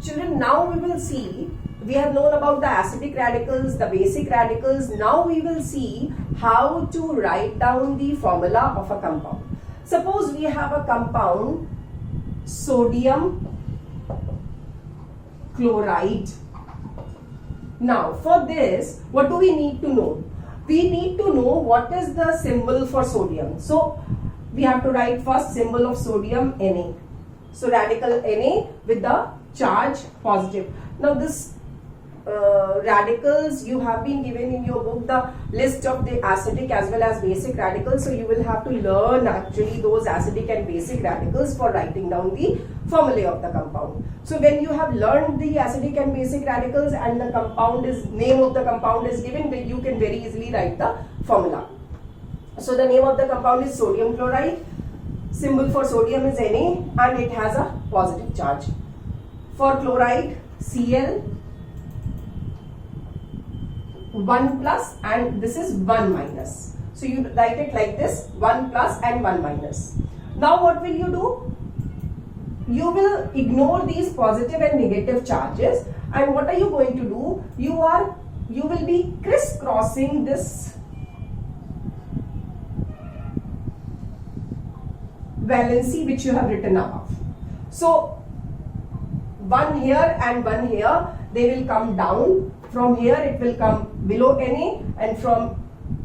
Children, now we will see, we have known about the acidic radicals, the basic radicals. Now we will see how to write down the formula of a compound. Suppose we have a compound sodium chloride. Now for this, what do we need to know? We need to know what is the symbol for sodium. So we have to write first symbol of sodium, Na. So radical Na with the charge positive. Now this radicals, you have been given in your book the list of the acidic as well as basic radicals. So you will have to learn actually those acidic and basic radicals for writing down the formulae of the compound. So when you have learned the acidic and basic radicals and the compound is, name of the compound is given, then you can very easily write the formula. So the name of the compound is sodium chloride. Symbol for sodium is Na and it has a positive charge. For chloride, Cl, 1 plus and this is 1 minus. So you write it like this, 1 plus and 1 minus. Now what will you do? You will ignore these positive and negative charges, and what are you going to do? You will be crisscrossing this valency which you have written above. So one here and one here, they will come down. From here it will come below Na, and from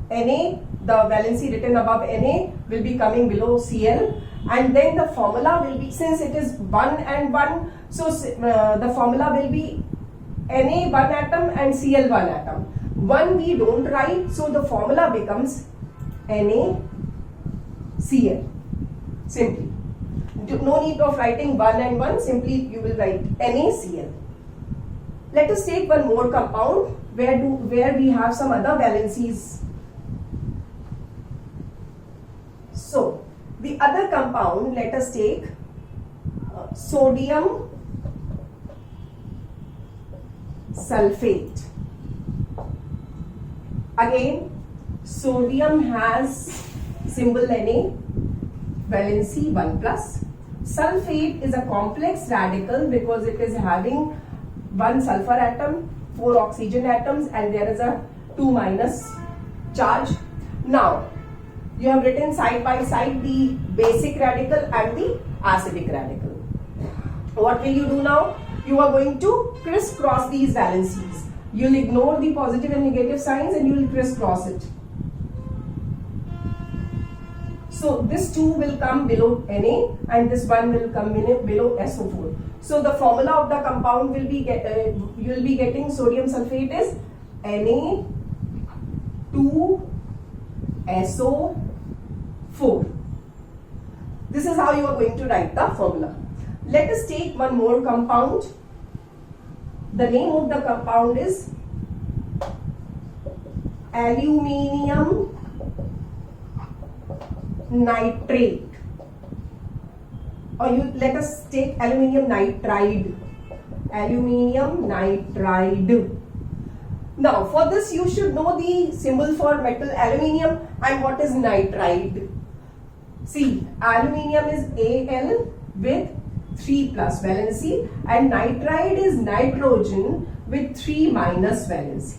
Na, the valency written above Na will be coming below Cl, and then the formula will be, since it is 1 and 1, so the formula will be Na 1 atom and Cl 1 atom. 1 we don't write, so the formula becomes NaCl. Simply. No need of writing 1 and 1, simply you will write NaCl. Let us take one more compound where we have some other valencies. So, the other compound, let us take sodium sulfate. Again, sodium has symbol Na, valency 1 plus. Sulfate is a complex radical because it is having 1 sulfur atom, 4 oxygen atoms, and there is a 2 minus charge. Now, you have written side by side the basic radical and the acidic radical. What will you do now? You are going to crisscross these valencies. You will ignore the positive and negative signs and you will crisscross it. So this 2 will come below Na and this 1 will come below SO4. So the formula of the compound will be, you will be getting sodium sulfate is Na2SO4. This is how you are going to write the formula. Let us take one more compound. The name of the compound is aluminium nitrate, or let us take aluminium nitride. Aluminium nitride. Now for this you should know the symbol for metal aluminium and what is nitride. See, aluminium is Al with 3 plus valency and nitride is nitrogen with 3 minus valency.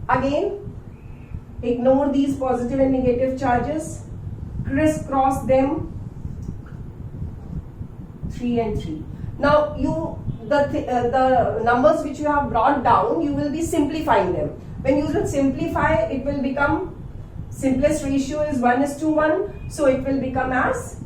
Again, ignore these positive and negative charges, crisscross them, 3 and 3. Now the numbers which you have brought down, you will be simplifying them. When you will simplify, it will become, simplest ratio is 1:1, so it will become as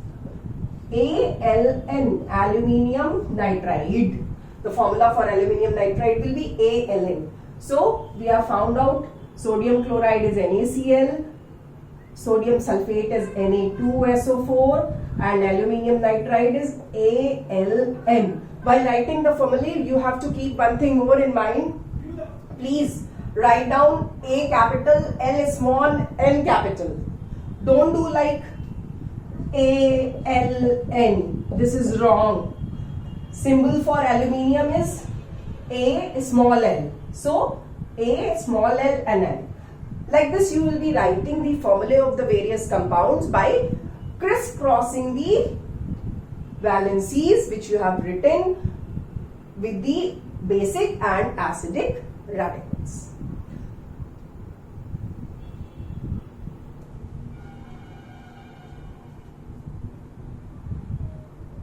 ALN, aluminium nitride. The formula for aluminium nitride will be ALN. So we have found out sodium chloride is NaCl, sodium sulfate is Na2SO4 and aluminium nitride is ALN. While writing the formula, you have to keep one thing more in mind. Please write down A capital, L small, N capital. Don't do like ALN. This is wrong. Symbol for aluminium is A small l. So A small l and N. Like this you will be writing the formulae of the various compounds by crisscrossing the valencies which you have written with the basic and acidic radicals.